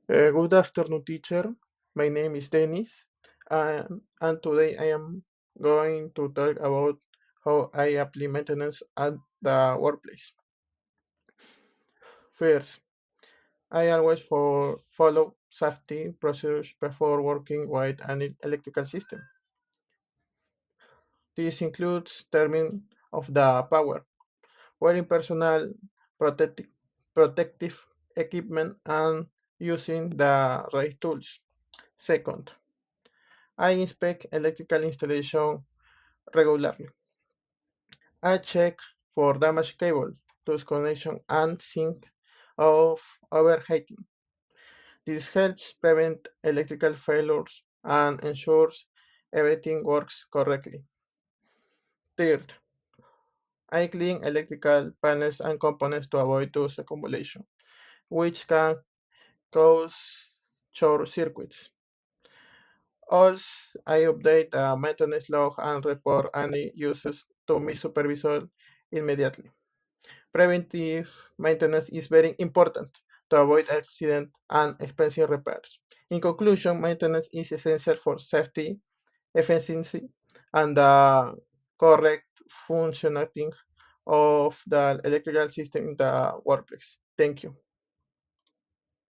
Good afternoon, teacher. My name is Dennis, and today I am going to talk about how I apply maintenance at the workplace. First, I always follow safety procedures before working with an electrical system. This includes turning off the power, wearing personal protective, protective equipment, and using the right tools. Second, I inspect electrical installation regularly. I check for damaged cable, loose connection, and sync of overheating. This helps prevent electrical failures and ensures everything works correctly. Third, I clean electrical panels and components to avoid dust accumulation, which can cause short circuits. Also, I update the maintenance log and report any uses to my supervisor immediately. Preventive maintenance is very important to avoid accident and expensive repairs. In conclusion, maintenance is essential for safety, efficiency, and the correct functioning of the electrical system in the workplace. Thank you.